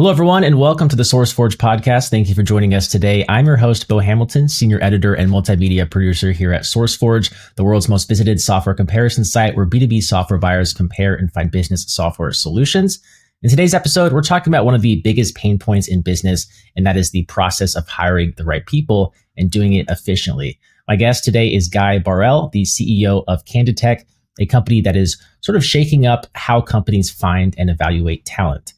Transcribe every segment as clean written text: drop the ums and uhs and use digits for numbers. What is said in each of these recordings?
Hello, everyone, and welcome to the SourceForge podcast. Thank you for joining us today. I'm your host, Bo Hamilton, senior editor and multimedia producer here at SourceForge, the world's most visited software comparison site where B2B software buyers compare and find business software solutions. In today's episode, we're talking about one of the biggest pain points in business, and that is the process of hiring the right people and doing it efficiently. My guest today is Guy Barel, the CEO of Canditech, a company that is sort of shaking up how companies find and evaluate talent.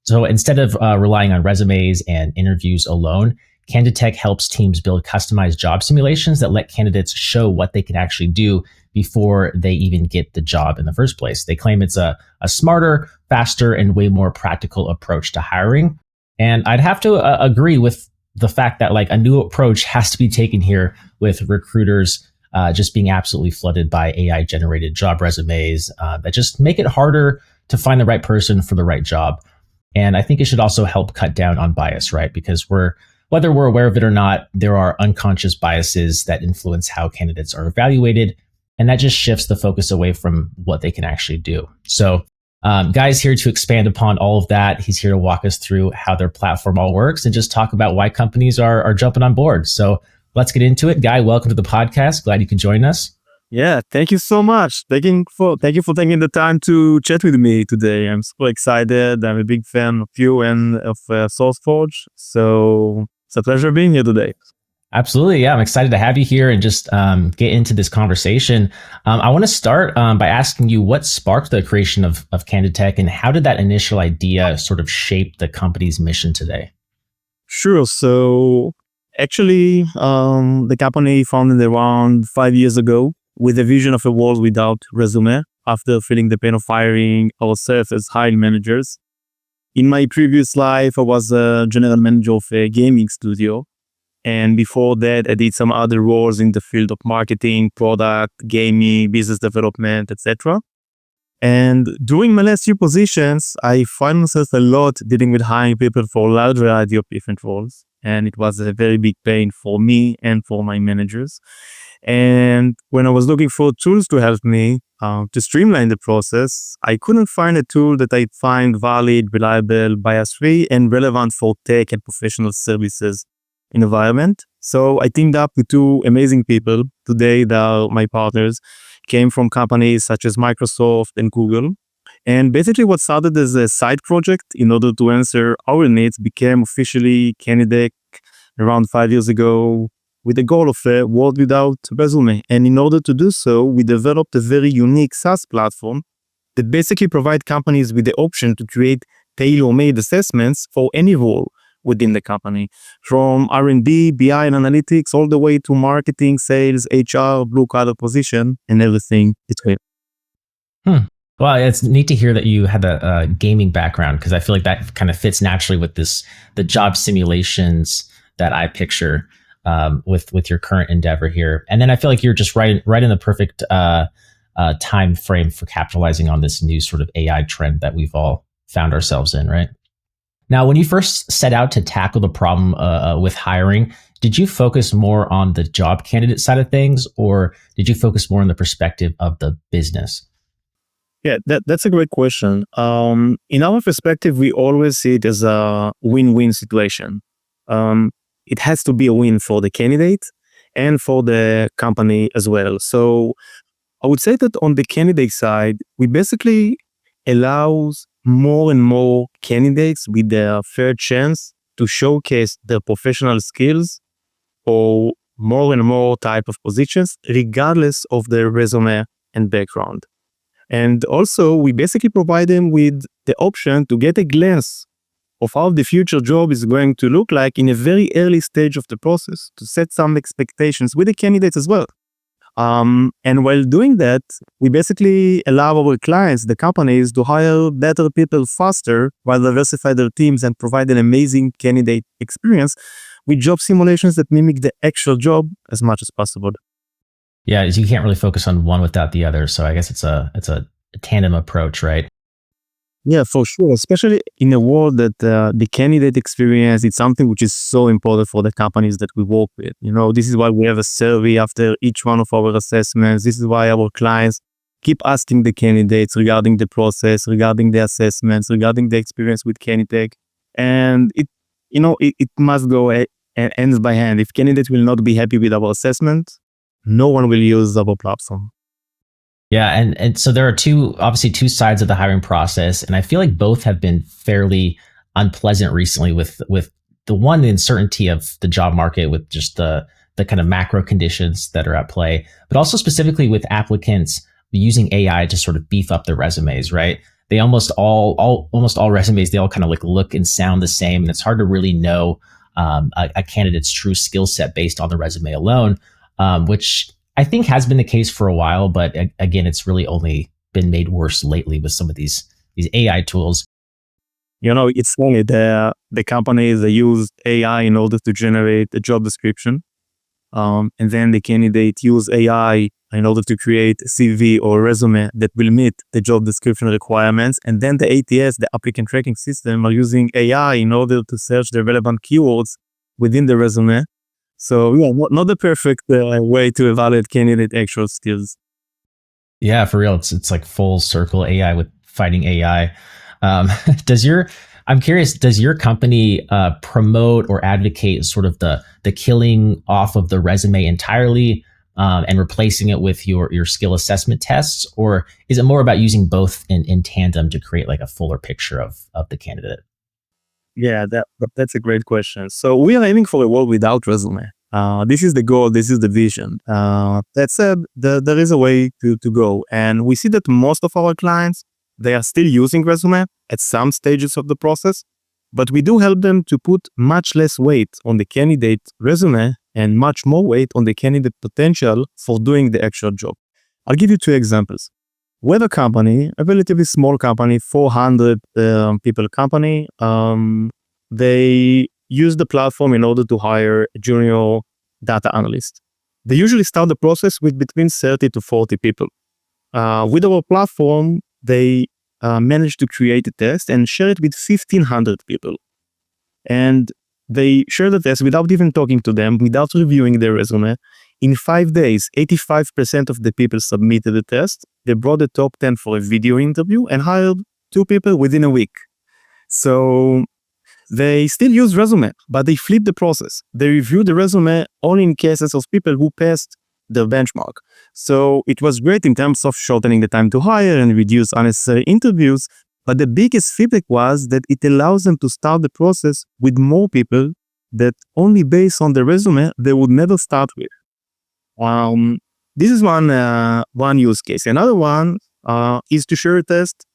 So instead of relying on resumes and interviews alone, Canditech helps teams build customized job simulations that let candidates show what they can actually do before they even get the job in the first place. They claim it's a smarter, faster, and way more practical approach to hiring. And I'd have to agree with the fact that like a new approach has to be taken here with recruiters just being absolutely flooded by AI-generated job resumes that just make it harder to find the right person for the right job. And I think it should also help cut down on bias, right? Because whether we're aware of it or not, there are unconscious biases that influence how candidates are evaluated. And that just shifts the focus away from what they can actually do. So Guy's here to expand upon all of that. He's here to walk us through how their platform all works and just talk about why companies are jumping on board. So let's get into it. Guy, welcome to the podcast. Glad you can join us. Yeah, thank you so much. Thank you for taking the time to chat with me today. I'm super excited. I'm a big fan of you and of SourceForge. So it's a pleasure being here today. Absolutely. Yeah, I'm excited to have you here and just get into this conversation. I want to start by asking you what sparked the creation of Canditech and how did that initial idea sort of shape the company's mission today? Sure. So actually, the company founded around 5 years ago with a vision of a world without resume after feeling the pain of hiring ourselves as hiring managers. In my previous life, I was a general manager of a gaming studio. And before that, I did some other roles in the field of marketing, product, gaming, business development, etc. And during my last few positions, I found myself a lot dealing with hiring people for a large variety of different roles. And it was a very big pain for me and for my managers. And when I was looking for tools to help me to streamline the process, I couldn't find a tool that I find valid, reliable, bias-free, and relevant for tech and professional services environment. So I teamed up with two amazing people. Today, they are my partners, came from companies such as Microsoft and Google. And basically what started as a side project in order to answer our needs became officially Canditech around 5 years ago with the goal of a world without resume. And in order to do so, we developed a very unique SaaS platform that basically provides companies with the option to create tailor-made assessments for any role within the company, from R&D, BI and analytics, all the way to marketing, sales, HR, blue-collar position, and everything between. Well, it's neat to hear that you had a gaming background because I feel like that kind of fits naturally with the job simulations that I picture with your current endeavor here. And then I feel like you're just right in the perfect time frame for capitalizing on this new sort of AI trend that we've all found ourselves in, right? Now, when you first set out to tackle the problem with hiring, did you focus more on the job candidate side of things, or did you focus more on the perspective of the business? Yeah, that's a great question. In our perspective, we always see it as a win-win situation. It has to be a win for the candidate and for the company as well. So I would say that on the candidate side, we basically allows more and more candidates with their fair chance to showcase their professional skills for more and more type of positions, regardless of their resume and background. And also, we basically provide them with the option to get a glance of how the future job is going to look like in a very early stage of the process, to set some expectations with the candidates as well. And while doing that, we basically allow our clients, the companies, to hire better people faster while diversify their teams and provide an amazing candidate experience with job simulations that mimic the actual job as much as possible. Yeah, you can't really focus on one without the other. So I guess it's a tandem approach, right? Yeah, for sure. Especially in a world that the candidate experience, it's something which is so important for the companies that we work with. You know, this is why we have a survey after each one of our assessments. This is why our clients keep asking the candidates regarding the process, regarding the assessments, regarding the experience with Canditech. And it must go ends by hand. If candidate will not be happy with our assessment, no one will use our platform. Yeah, and so there are obviously two sides of the hiring process, and I feel like both have been fairly unpleasant recently with the one, the uncertainty of the job market with just the kind of macro conditions that are at play, but also specifically with applicants using AI to sort of beef up their resumes, right? They almost all resumes, they all kind of like look and sound the same, and it's hard to really know a candidate's true skill set based on the resume alone, which I think has been the case for a while, but again, it's really only been made worse lately with some of these AI tools. It's funny, the companies, they use AI in order to generate a job description. And then the candidate use AI in order to create a CV or a resume that will meet the job description requirements. And then the ATS, the applicant tracking system, are using AI in order to search the relevant keywords within the resume. So yeah, not the perfect way to evaluate candidate actual skills. Yeah, for real, it's like full circle AI with fighting AI. I'm curious, does your company promote or advocate sort of the killing off of the resume entirely and replacing it with your skill assessment tests, or is it more about using both in tandem to create like a fuller picture of the candidate? Yeah, that's a great question. So we are aiming for a world without resume. This is the goal. This is the vision. That said, there is a way to go. And we see that most of our clients, they are still using resume at some stages of the process, but we do help them to put much less weight on the candidate resume and much more weight on the candidate potential for doing the actual job. I'll give you two examples. With a company, a relatively small company, 400 people company, they use the platform in order to hire a junior data analyst. They usually start the process with between 30 to 40 people. With our platform, they managed to create a test and share it with 1,500 people. And they share the test without even talking to them, without reviewing their resume. In 5 days, 85% of the people submitted the test. They brought the top 10 for a video interview and hired 2 people within a week. So they still use resume, but they flip the process. They review the resume only in cases of people who passed their benchmark. So it was great in terms of shortening the time to hire and reduce unnecessary interviews. But the biggest feedback was that it allows them to start the process with more people that only based on the resume they would never start with. This is one use case. Another one is to share a test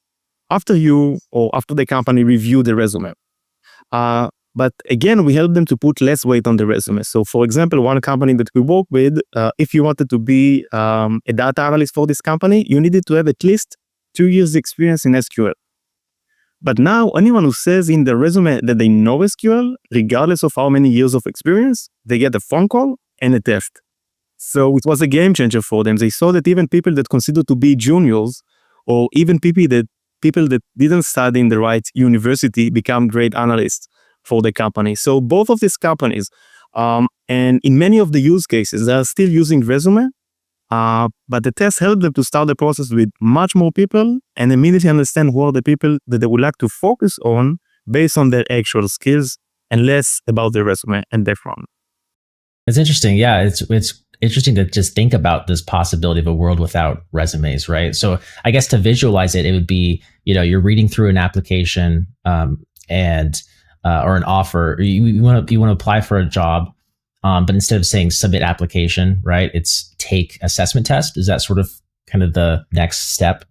after the company review the resume. But again, we help them to put less weight on the resume. So for example, one company that we work with, if you wanted to be a data analyst for this company, you needed to have at least 2 years experience in SQL. But now anyone who says in the resume that they know SQL, regardless of how many years of experience, they get a phone call and a test. So it was a game changer for them. They saw that even people that consider to be juniors, or even people that didn't study in the right university, become great analysts for the company. So both of these companies, and in many of the use cases, they are still using resume, but the test helped them to start the process with much more people and immediately understand who are the people that they would like to focus on based on their actual skills and less about their resume and background. It's interesting. Yeah, it's interesting to just think about this possibility of a world without resumes, right? So I guess to visualize it, it would be, you're reading through an application and or an offer. You want to apply for a job, but instead of saying submit application, right, it's take assessment test. Is that sort of kind of the next step?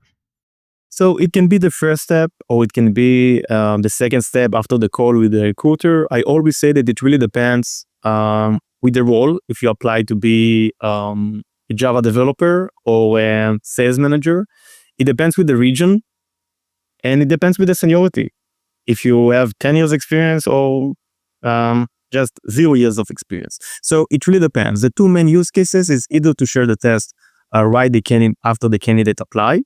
So it can be the first step, or it can be the second step after the call with the recruiter. I always say that it really depends with the role. If you apply to be a Java developer or a sales manager, it depends with the region, and it depends with the seniority. If you have 10 years experience or just 0 years of experience. So it really depends. The two main use cases is either to share the test right after the candidate apply,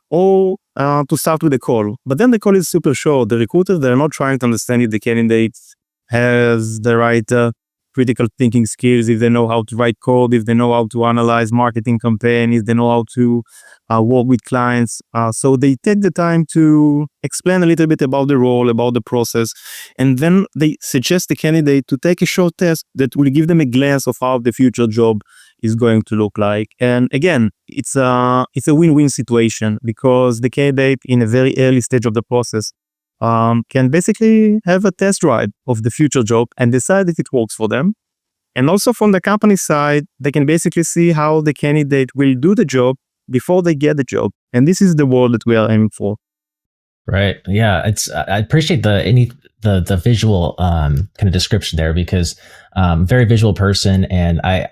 or to start with a call. But then the call is super short. The recruiters, they're not trying to understand if the candidate has the right critical thinking skills, if they know how to write code, if they know how to analyze marketing campaign, if they know how to work with clients. So they take the time to explain a little bit about the role, about the process, and then they suggest the candidate to take a short test that will give them a glance of how the future job is going to look like. And again, it's a win-win situation, because the candidate in a very early stage of the process can basically have a test ride of the future job and decide if it works for them. And also from the company side, they can basically see how the candidate will do the job before they get the job. And this is the world that we are aiming for. Right. Yeah. I appreciate the visual kind of description there, because very visual person. And I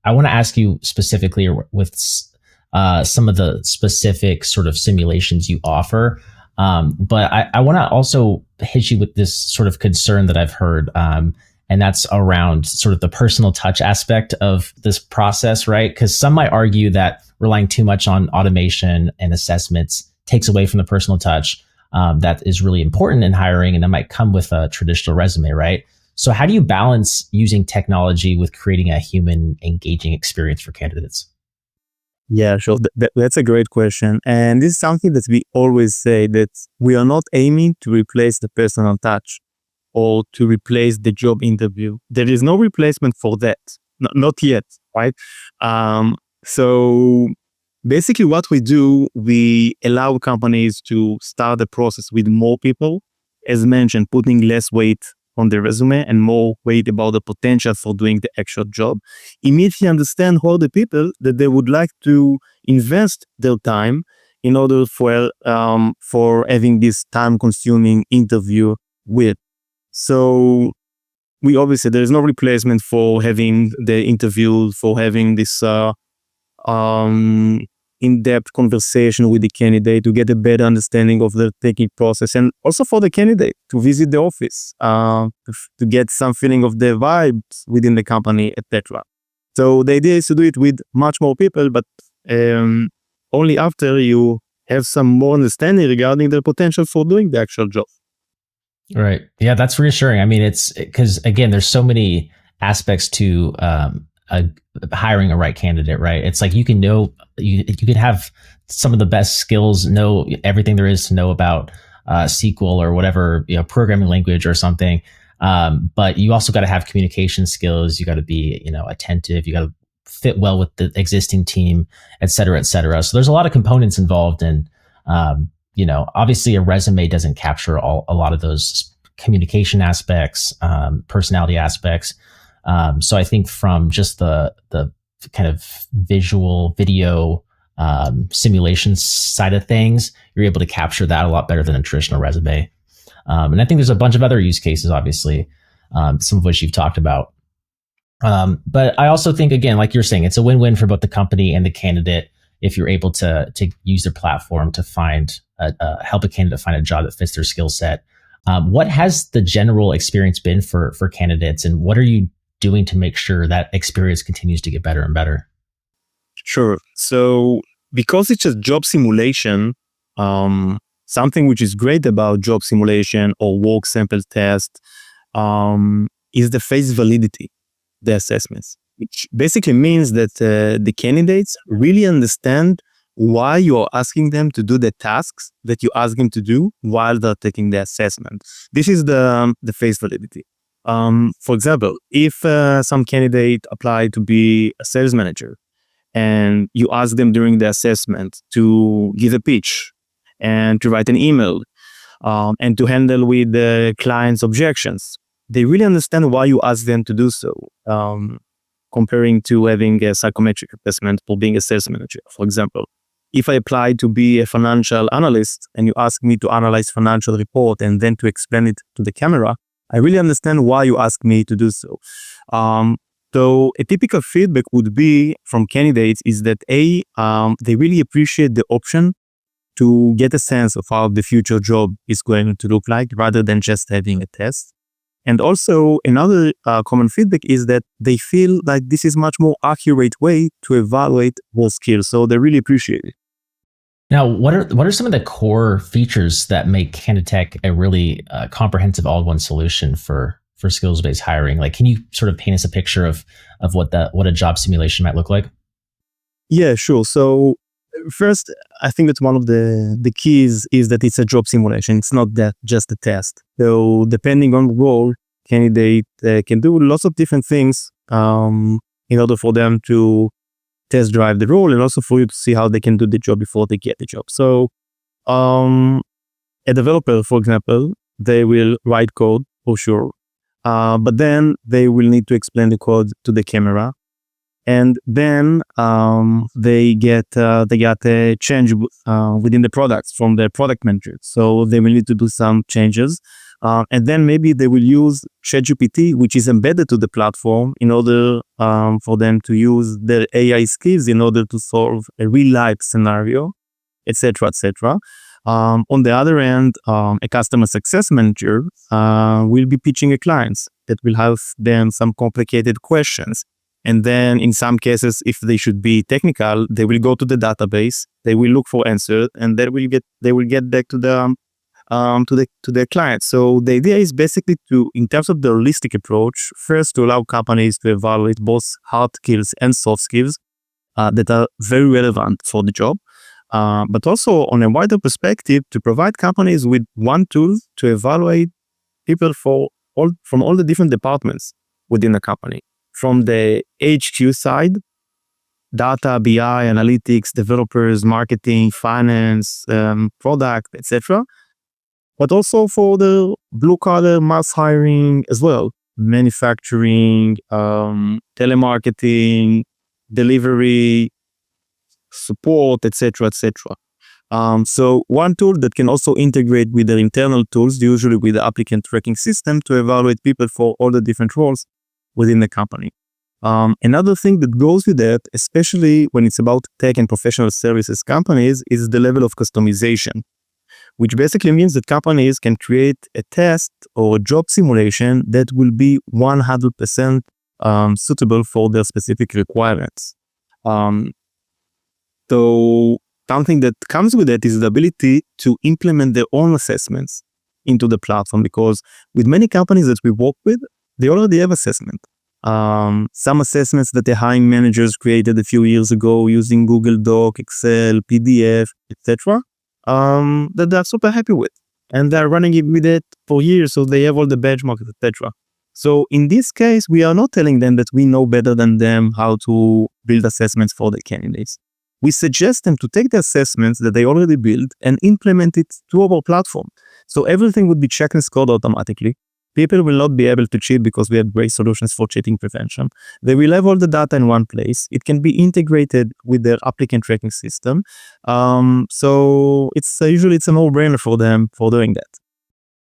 want to ask you specifically with some of the specific sort of simulations you offer. But I want to also hit you with this sort of concern that I've heard, and that's around sort of the personal touch aspect of this process, right? Because some might argue that relying too much on automation and assessments takes away from the personal touch that is really important in hiring, and that might come with a traditional resume, right? So how do you balance using technology with creating a human engaging experience for candidates? Yeah, sure. That's a great question. And this is something that we always say, that we are not aiming to replace the personal touch or to replace the job interview. There is no replacement for that. Not yet, right? So basically what we do, we allow companies to start the process with more people, as mentioned, putting less weight on the resume and more weight about the potential for doing the actual job. Immediately understand who are the people that they would like to invest their time in order for having this time-consuming interview with. So we obviously, there is no replacement for having the interview, for having this in-depth conversation with the candidate to get a better understanding of the thinking process, and also for the candidate to visit the office to get some feeling of the vibes within the company, etc. So the idea is to do it with much more people, but only after you have some more understanding regarding the potential for doing the actual job. Right. Yeah, that's reassuring. I mean, it's because, again, there's so many aspects to hiring a right candidate, right? It's like you can could have some of the best skills, know everything there is to know about SQL or whatever, programming language or something. But you also got to have communication skills. You got to be, attentive. You got to fit well with the existing team, et cetera, et cetera. So there's a lot of components involved, and obviously a resume doesn't capture a lot of those communication aspects, personality aspects. So I think from just the kind of visual video simulation side of things, you're able to capture that a lot better than a traditional resume. And I think there's a bunch of other use cases, obviously, some of which you've talked about. But I also think, again, like you're saying, it's a win-win for both the company and the candidate if you're able to use their platform to help a candidate find a job that fits their skill set. What has the general experience been for candidates, and what are you doing to make sure that experience continues to get better and better? Sure. So because it's a job simulation, something which is great about job simulation or work sample test is the face validity, the assessments, which basically means that the candidates really understand why you are asking them to do the tasks that you ask them to do while they're taking the assessment. This is the face validity. For example, if some candidate applied to be a sales manager and you ask them during the assessment to give a pitch and to write an email and to handle with the client's objections, they really understand why you ask them to do so, comparing to having a psychometric assessment for being a sales manager. For example, if I apply to be a financial analyst and you ask me to analyze financial report and then to explain it to the camera, I really understand why you ask me to do so. So a typical feedback would be from candidates is that they really appreciate the option to get a sense of how the future job is going to look like rather than just having a test. And also another common feedback is that they feel like this is much more accurate way to evaluate their skills. So they really appreciate it. Now, what are some of the core features that make Canditech a really comprehensive all-in-one solution for for skills-based hiring. Like, can you sort of paint us a picture of what a job simulation might look like? Yeah, sure. So first, I think that one of the keys is that it's a job simulation. It's not that just a test. So depending on the role, candidate can do lots of different things in order for them to test drive the role, and also for you to see how they can do the job before they get the job. So a developer, for example, they will write code for sure, but then they will need to explain the code to the camera. And then they get a change within the products from the product manager. So they will need to do some changes. And then maybe they will use ChatGPT, which is embedded to the platform, in order for them to use their AI skills in order to solve a real-life scenario, etc., etc. On the other end, a customer success manager will be pitching a clients that will have them some complicated questions. And then in some cases, if they should be technical, they will go to the database, they will look for answers, and they will get back to their clients. So the idea is basically to, in terms of the holistic approach, first to allow companies to evaluate both hard skills and soft skills that are very relevant for the job. But also on a wider perspective, to provide companies with one tool to evaluate people from all the different departments within the company. From the HQ side, data, BI, analytics, developers, marketing, finance, product, etc. But also for the blue-collar mass hiring as well, manufacturing, telemarketing, delivery, support, etc., etc. So one tool that can also integrate with their internal tools, usually with the applicant tracking system, to evaluate people for all the different roles within the company. Another thing that goes with that, especially when it's about tech and professional services companies, is the level of customization, which basically means that companies can create a test or a job simulation that will be 100% suitable for their specific requirements. So something that comes with it is the ability to implement their own assessments into the platform, because with many companies that we work with, they already have assessment. Some assessments that the hiring managers created a few years ago using Google Doc, Excel, PDF, etc. That they're super happy with, and they're running it with it for years, so they have all the benchmarks, etc. So in this case, we are not telling them that we know better than them how to build assessments for the candidates. We suggest them to take the assessments that they already built and implement it to our platform. So everything would be checked and scored automatically. People will not be able to cheat because we have great solutions for cheating prevention. They will have all the data in one place. It can be integrated with their applicant tracking system. So it's usually a no-brainer for them for doing that.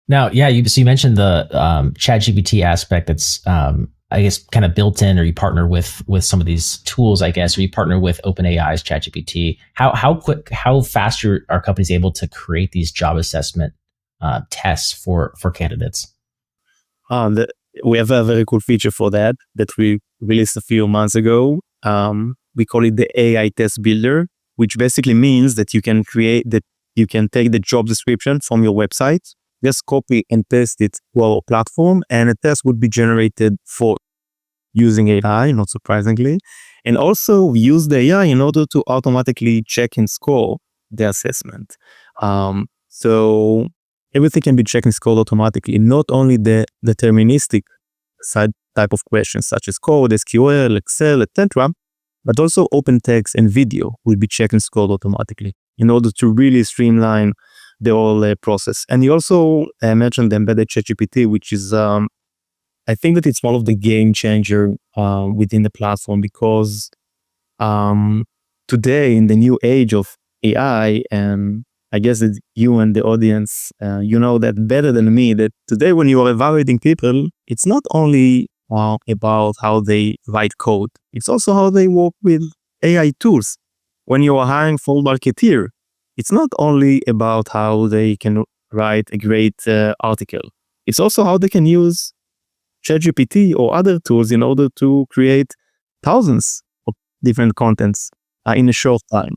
Now, yeah, you mentioned the ChatGPT aspect that's, I guess, kind of built in, or you partner with some of these tools, I guess, or you partner with OpenAI's ChatGPT. How fast are companies able to create these job assessment tests for candidates? We have a very cool feature for that we released a few months ago. We call it the AI Test Builder, which basically means that you can take the job description from your website, just copy and paste it to our platform, and a test would be generated for using AI, not surprisingly. And also use the AI in order to automatically check and score the assessment. So everything can be checked and scored automatically, not only the deterministic side type of questions such as code, SQL, Excel, etc., but also open text and video will be checked and scored automatically in order to really streamline the whole process. And you also mentioned the embedded ChatGPT, which is, I think that it's one of the game changer within the platform, because today in the new age of AI, and I guess that you and the audience, you know that better than me, that today when you are evaluating people, it's not only about how they write code, it's also how they work with AI tools. When you are hiring for marketeer, it's not only about how they can write a great article, it's also how they can use ChatGPT or other tools in order to create thousands of different contents in a short time,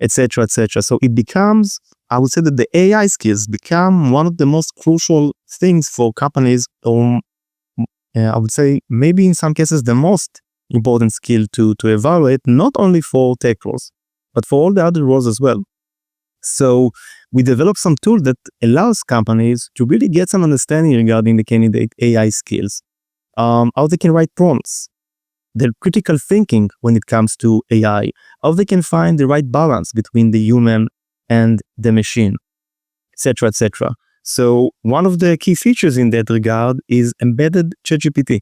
etc., etc. So it becomes, I would say that the AI skills become one of the most crucial things for companies I would say maybe in some cases the most important skill to evaluate, not only for tech roles, but for all the other roles as well. So we developed some tool that allows companies to really get some understanding regarding the candidate AI skills, how they can write prompts, their critical thinking when it comes to AI, how they can find the right balance between the human and the machine, etc., etc. So one of the key features in that regard is embedded ChatGPT.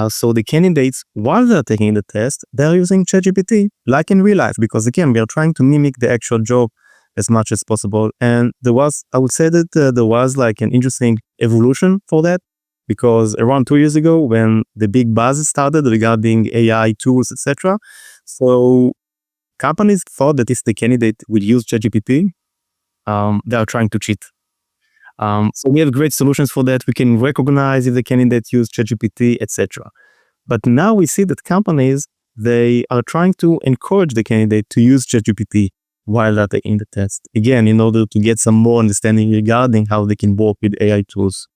So the candidates, while they're taking the test, they're using ChatGPT like in real life, because again, we are trying to mimic the actual job as much as possible. And I would say that there was like an interesting evolution for that, because around 2 years ago, when the big buzz started regarding AI tools, etc., so companies thought that if the candidate will use ChatGPT, they are trying to cheat. So we have great solutions for that. We can recognize if the candidate used ChatGPT, etc. But now we see that companies, they are trying to encourage the candidate to use ChatGPT while they're taking the test. Again, in order to get some more understanding regarding how they can work with AI tools.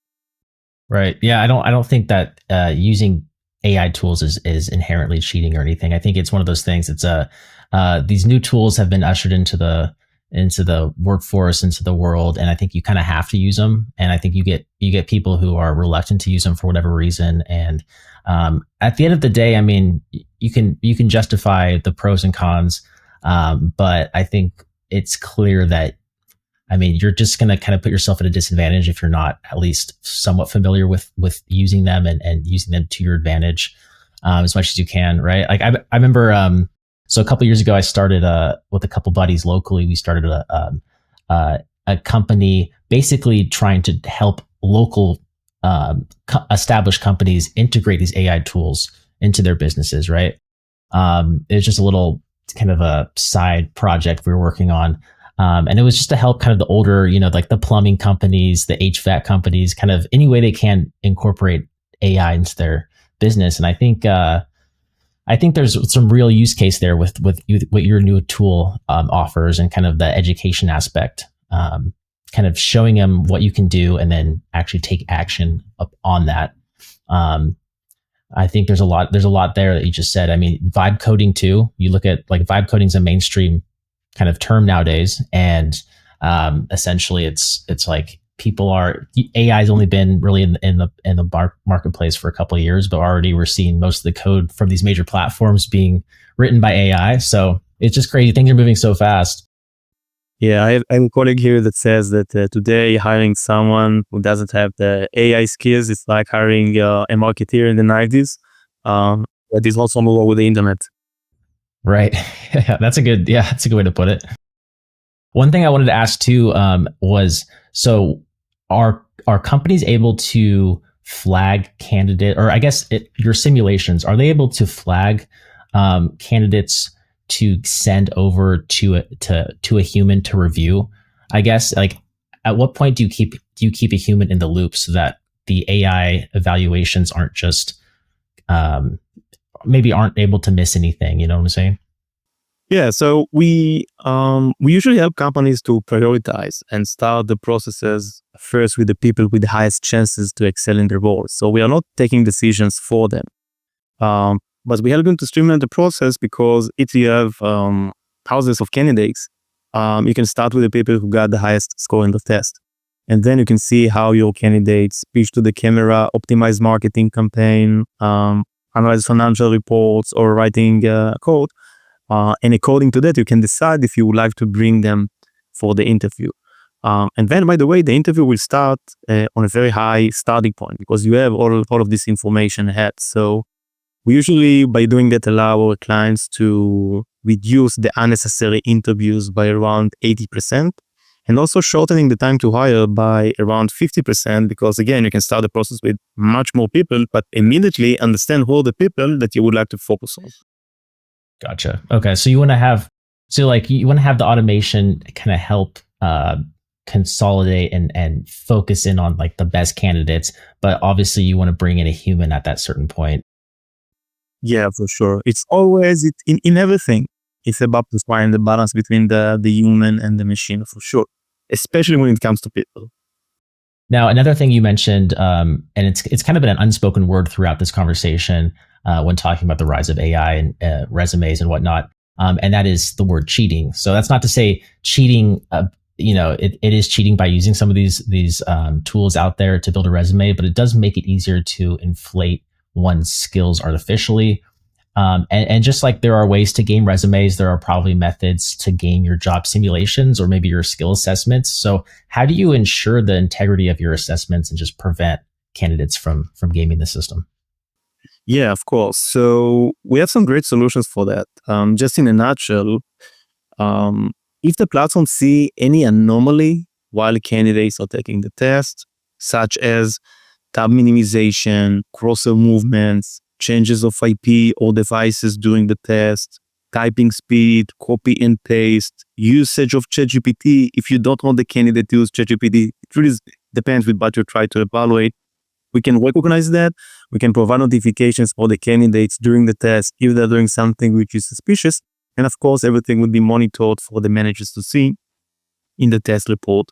Right. Yeah. I don't think that using AI tools is inherently cheating or anything. I think it's one of those things. It's these new tools have been ushered into the workforce, into the world, and I think you kind of have to use them. And I think you get people who are reluctant to use them for whatever reason. And at the end of the day, I mean, you can justify the pros and cons, but I think it's clear that, I mean, you're just going to kind of put yourself at a disadvantage if you're not at least somewhat familiar with using them and using them to your advantage as much as you can, right? Like I remember, so a couple of years ago, I started with a couple buddies locally. We started a company basically trying to help local established companies integrate these AI tools into their businesses, right? It was just a little kind of a side project we were working on. And it was just to help kind of the older, like the plumbing companies, the HVAC companies, kind of any way they can incorporate AI into their business. And I think there's some real use case there with what your new tool offers, and kind of the education aspect, kind of showing them what you can do and then actually take action up on that. I think there's a lot there that you just said. I mean, vibe coding too. You look at like vibe coding is a mainstream kind of term nowadays, and essentially it's like AI has only been really in the marketplace for a couple of years, but already we're seeing most of the code from these major platforms being written by AI. So it's just crazy. Things are moving so fast. Yeah, I have a colleague here that says that today hiring someone who doesn't have the AI skills, it's like hiring a marketeer in the 90s. That is also more with the internet. Right. That's a good way to put it. One thing I wanted to ask too was, so are companies able to flag candidate, or I guess your simulations, are they able to flag candidates to send over to a human to review? I guess, like, at what point do you keep a human in the loop so that the AI evaluations aren't just maybe aren't able to miss anything? You know what I'm saying? Yeah, so we usually help companies to prioritize and start the processes first with the people with the highest chances to excel in their roles. So we are not taking decisions for them, but we help them to streamline the process, because if you have thousands of candidates, you can start with the people who got the highest score in the test. And then you can see how your candidates speak to the camera, optimize marketing campaign, analyze financial reports, or writing code. And according to that, you can decide if you would like to bring them for the interview. And then, by the way, the interview will start on a very high starting point, because you have all of this information ahead. So we usually, by doing that, allow our clients to reduce the unnecessary interviews by around 80%, and also shortening the time to hire by around 50%, because again, you can start the process with much more people, but immediately understand who are the people that you would like to focus on. Gotcha. Okay. So you want to have the automation kind of help consolidate and focus in on like the best candidates, but obviously you want to bring in a human at that certain point. Yeah, for sure. It's always in everything. It's about to find the balance between the human and the machine, for sure, especially when it comes to people. Now, another thing you mentioned, and it's kind of been an unspoken word throughout this conversation when talking about the rise of AI and resumes and whatnot, and that is the word cheating. So that's not to say cheating. It is cheating by using some of these tools out there to build a resume, but it does make it easier to inflate one's skills artificially. And just like there are ways to game resumes, there are probably methods to game your job simulations or maybe your skill assessments. So how do you ensure the integrity of your assessments and just prevent candidates from gaming the system? Yeah, of course. So we have some great solutions for that. Just in a nutshell, um, if the platform see any anomaly while candidates are taking the test, such as tab minimization, cursor movements, changes of IP or devices during the test, typing speed, copy and paste, usage of ChatGPT. If you don't want the candidate to use ChatGPT, it really depends with what you try to evaluate. We can recognize that. We can provide notifications for the candidates during the test if they're doing something which is suspicious. And of course, everything would be monitored for the managers to see in the test report.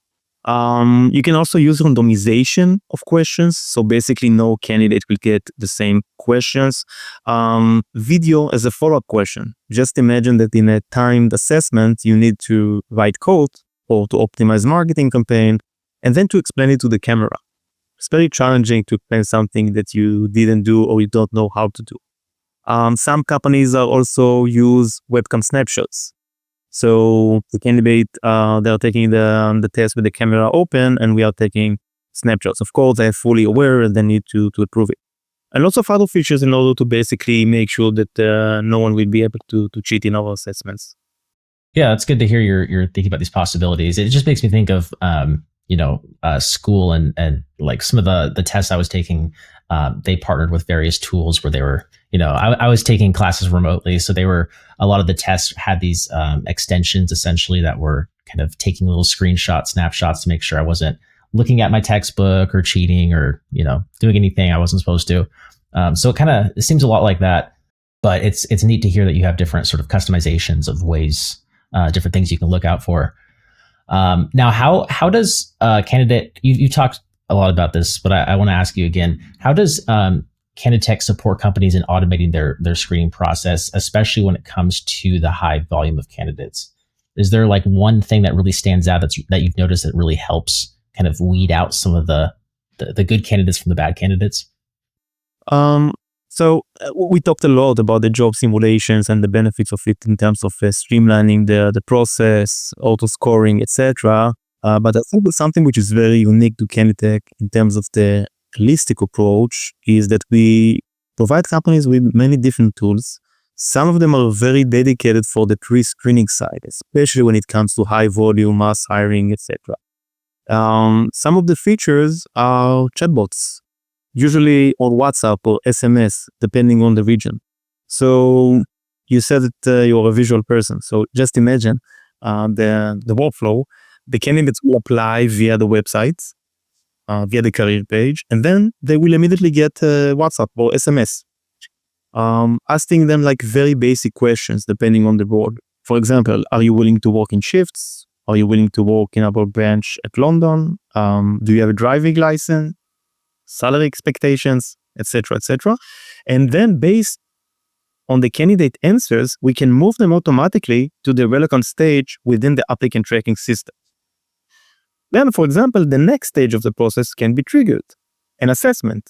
You can also use randomization of questions. So basically, no candidate will get the same questions. Video as a follow-up question. Just imagine that in a timed assessment, you need to write code or to optimize marketing campaign and then to explain it to the camera. It's very challenging to explain something that you didn't do or you don't know how to do. Some companies are also use webcam snapshots. So the candidate, they're taking the test with the camera open and we are taking snapshots. Of course, they're fully aware they need to approve it. And lots of other features in order to basically make sure that no one will be able to cheat in our assessments. Yeah, it's good to hear you're thinking about these possibilities. It just makes me think of school and like some of the tests I was taking. They partnered with various tools where they were, I was taking classes remotely, so a lot of the tests had these extensions essentially that were kind of taking little snapshots to make sure I wasn't looking at my textbook or cheating or doing anything I wasn't supposed to. So it seems a lot like that, but it's neat to hear that you have different sort of customizations of ways, different things you can look out for. Now, how does candidate? You talked a lot about this, but I want to ask you again. How does Canditech support companies in automating their screening process, especially when it comes to the high volume of candidates? Is there like one thing that really stands out that you've noticed that really helps kind of weed out some of the good candidates from the bad candidates? So we talked a lot about the job simulations and the benefits of it in terms of streamlining the process, auto scoring, etc. But I think something which is very unique to Canditech in terms of the holistic approach is that we provide companies with many different tools. Some of them are very dedicated for the pre-screening side, especially when it comes to high volume, mass hiring, etc. Some of the features are chatbots, usually on WhatsApp or SMS, depending on the region. So you said that you're a visual person. So just imagine the workflow. The candidates will apply via the website, via the career page, and then they will immediately get WhatsApp or SMS, asking them like very basic questions depending on the role. For example, are you willing to work in shifts? Are you willing to work in our branch at London? Do you have a driving license? Salary expectations, etc., etc. And then based on the candidate answers, we can move them automatically to the relevant stage within the applicant tracking system. Then, for example, the next stage of the process can be triggered, an assessment.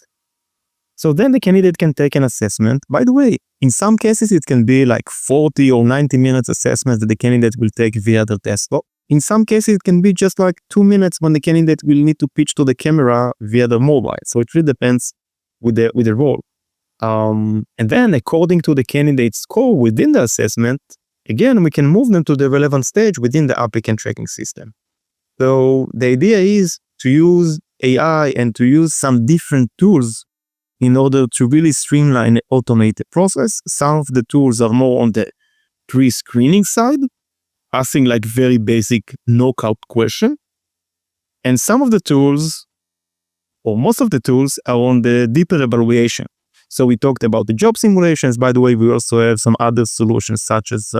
So then the candidate can take an assessment. By the way, in some cases, it can be like 40 or 90 minutes assessment that the candidate will take via the desktop. In some cases, it can be just like 2 minutes when the candidate will need to pitch to the camera via the mobile. So it really depends with the role. And then according to the candidate's score within the assessment, again, we can move them to the relevant stage within the applicant tracking system. So the idea is to use AI and to use some different tools in order to really streamline and automate the process. Some of the tools are more on the pre-screening side, asking like very basic knockout question. And some of the tools, or most of the tools, are on the deeper evaluation. So we talked about the job simulations. By the way, we also have some other solutions such as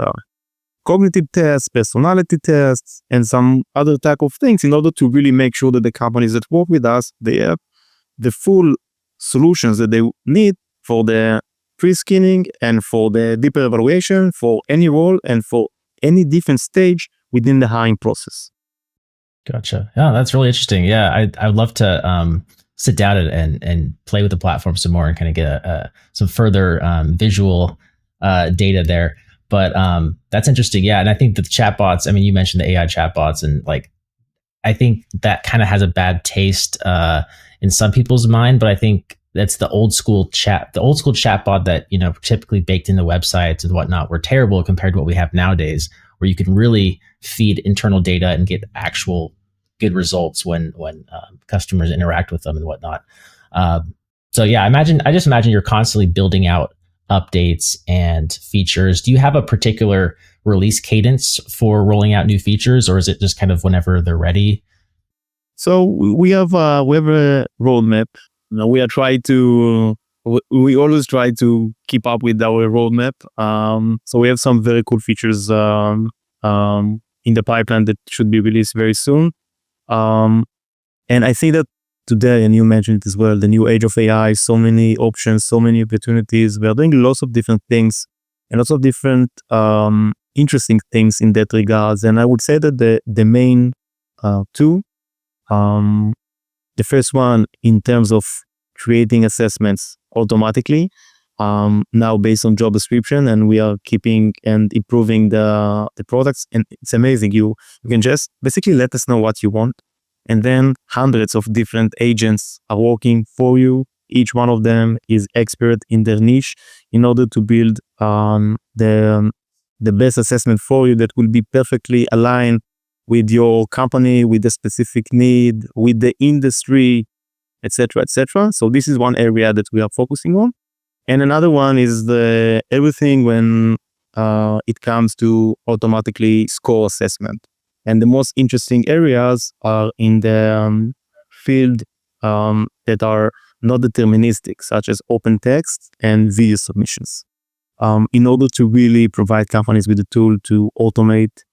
cognitive tests, personality tests, and some other type of things in order to really make sure that the companies that work with us, they have the full solutions that they need for the pre-screening and for the deeper evaluation for any role and for any different stage within the hiring process. Gotcha. Yeah, that's really interesting. Yeah, I would love to sit down and play with the platform some more and kind of get some further visual data there. But that's interesting. Yeah, and I think the chatbots. I mean, you mentioned the AI chatbots, and like, I think that kind of has a bad taste in some people's mind. But I think that's the old school chatbot that typically baked into websites and whatnot were terrible compared to what we have nowadays, where you can really feed internal data and get actual good results when customers interact with them and whatnot. So yeah, I just imagine you're constantly building out updates and features. Do you have a particular release cadence for rolling out new features, or is it just kind of whenever they're ready? So we have a roadmap. We always try to keep up with our roadmap. So we have some very cool features in the pipeline that should be released very soon. And I think that today, and you mentioned it as well, the new age of AI, so many options, so many opportunities. We are doing lots of different things and lots of different interesting things in that regards. And I would say that the main two, the first one in terms of creating assessments automatically, now based on job description, and we are keeping and improving the products. And it's amazing. You can just basically let us know what you want. And then hundreds of different agents are working for you. Each one of them is expert in their niche in order to build the best assessment for you that will be perfectly aligned with your company, with the specific need, with the industry, etc., etc. So this is one area that we are focusing on. And another one is everything when it comes to automatically score assessment. And the most interesting areas are in the field that are not deterministic, such as open text and video submissions, in order to really provide companies with a tool to automate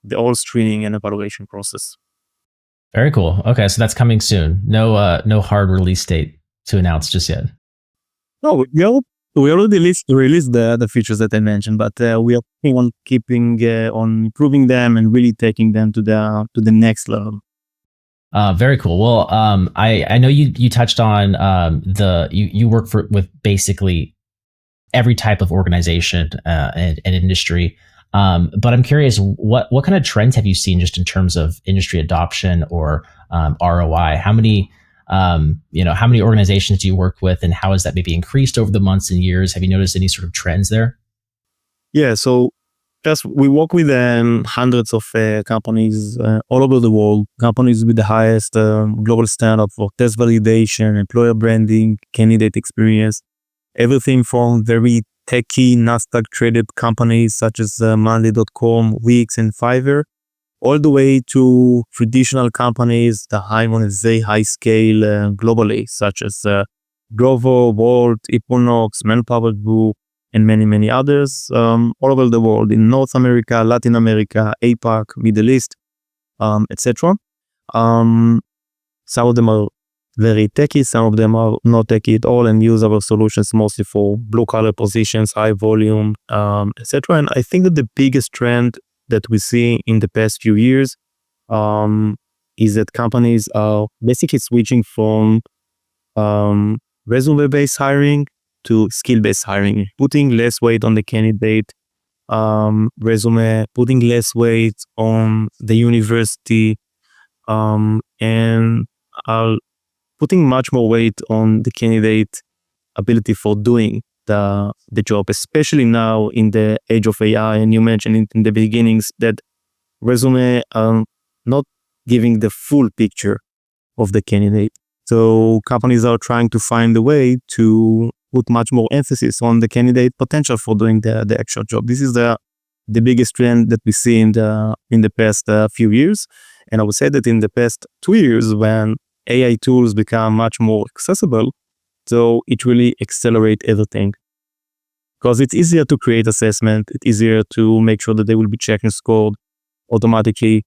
the whole screening and evaluation process. Very cool. Okay, so that's coming soon. No hard release date to announce just yet. No, we already released the features that I mentioned, but we are working on keeping on improving them and really taking them to the next level. Very cool. Well, I know you touched on you work with basically every type of organization and industry. But I'm curious, what kind of trends have you seen just in terms of industry adoption or ROI? How many organizations do you work with, and how has that maybe increased over the months and years? Have you noticed any sort of trends there? Yeah, so we work with hundreds of companies all over the world, companies with the highest global standard for test validation, employer branding, candidate experience, everything from very techy, NASDAQ traded companies such as Monday.com, Wix, and Fiverr, all the way to traditional companies that hire on a very high scale globally, such as Glovo, Volt, Equinox, Manpower Group, and many, many others all over the world, in North America, Latin America, APAC, Middle East, etc. Some of them are very techy, some of them are not techy at all and use our solutions mostly for blue-collar positions, high volume, etc. And I think that the biggest trend that we see in the past few years is that companies are basically switching from resume-based hiring to skill-based hiring, putting less weight on the candidate resume, putting less weight on the university, and are putting much more weight on the candidate ability for doing the job, especially now in the age of AI. And you mentioned it in the beginnings that resume are not giving the full picture of the candidate. So companies are trying to find a way to put much more emphasis on the candidate potential for doing the actual job. This is the biggest trend that we see in the past few years. And I would say that in the past 2 years, when AI tools become much more accessible, so it really accelerates everything. because it's easier to create assessment. It's easier to make sure that they will be checked and scored automatically.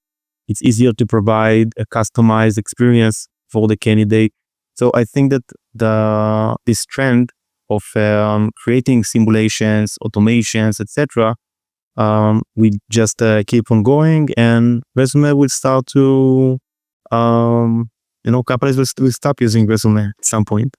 It's easier to provide a customized experience for the candidate. So I think that this trend of creating simulations, automations, etc., we just keep on going, and resume will start to, companies will stop using resume at some point.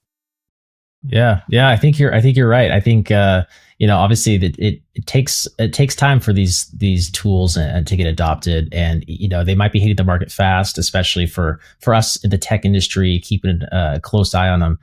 Yeah. I think you're right. I think obviously that it takes time for these tools to get adopted, and they might be hitting the market fast, especially for us in the tech industry, keeping a close eye on them.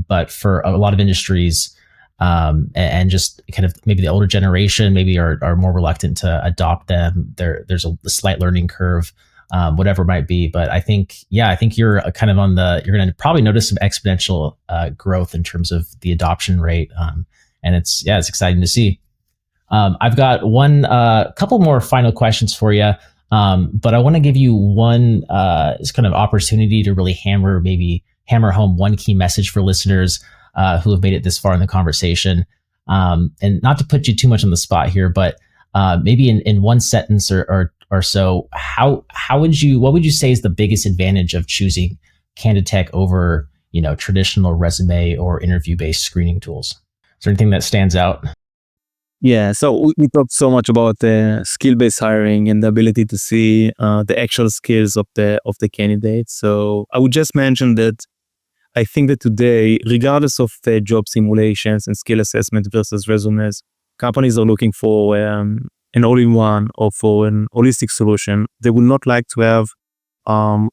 But for a lot of industries, and just kind of maybe the older generation maybe are more reluctant to adopt them. There's a slight learning curve. Whatever it might be. But I think you're kind of you're going to probably notice some exponential growth in terms of the adoption rate. And it's exciting to see. I've got couple more final questions for you. But I want to give you one kind of opportunity to really hammer home one key message for listeners who have made it this far in the conversation. And not to put you too much on the spot here, but maybe in one sentence or so, what would you say is the biggest advantage of choosing Canditech over, traditional resume or interview-based screening tools? Is there anything that stands out? Yeah, so we talked so much about skill-based hiring and the ability to see the actual skills of the candidate. So I would just mention that I think that today, regardless of the job simulations and skill assessment versus resumes, companies are looking for an all-in-one or for an holistic solution. They would not like to have a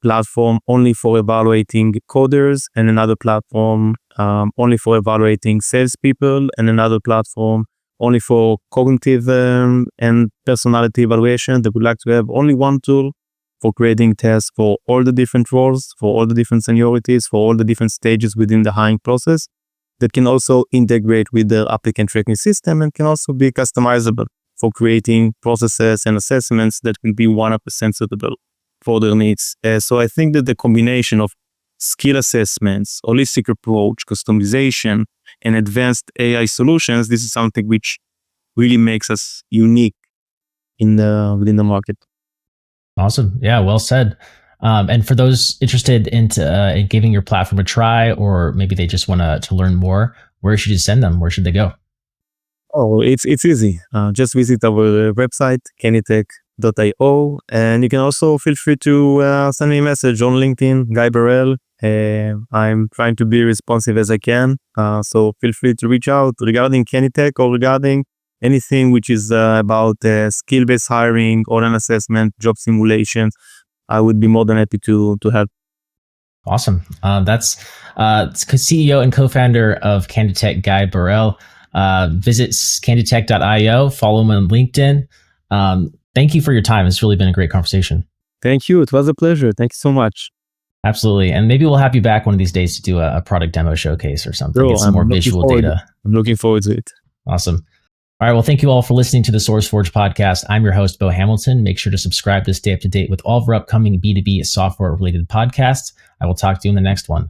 platform only for evaluating coders, and another platform only for evaluating salespeople, and another platform only for cognitive and personality evaluation. They would like to have only one tool for creating tests for all the different roles, for all the different seniorities, for all the different stages within the hiring process, that can also integrate with the applicant tracking system and can also be customizable for creating processes and assessments that will be 100% suitable for their needs. So I think that the combination of skill assessments, holistic approach, customization, and advanced AI solutions, this is something which really makes us unique within the market. Awesome. Yeah, well said. And for those interested in giving your platform a try, or maybe they just want to learn more, where should you send them? Where should they go? Oh, it's easy. Just visit our website, canditech.io, and you can also feel free to send me a message on LinkedIn, Guy Barel. I'm trying to be responsive as I can, so feel free to reach out regarding Canditech or regarding anything which is about skill-based hiring, online assessment, job simulations. I would be more than happy to help. Awesome. That's CEO and co-founder of Canditech, Guy Barel. Visit canditech.io, follow him on LinkedIn. Thank you for your time. It's really been a great conversation. Thank you. It was a pleasure. Thank you so much. Absolutely. And maybe we'll have you back one of these days to do a product demo showcase or something. Get some more visual data. I'm looking forward to it. Awesome. All right. Well, thank you all for listening to the SourceForge podcast. I'm your host, Bo Hamilton. Make sure to subscribe to stay up to date with all of our upcoming B2B software related podcasts. I will talk to you in the next one.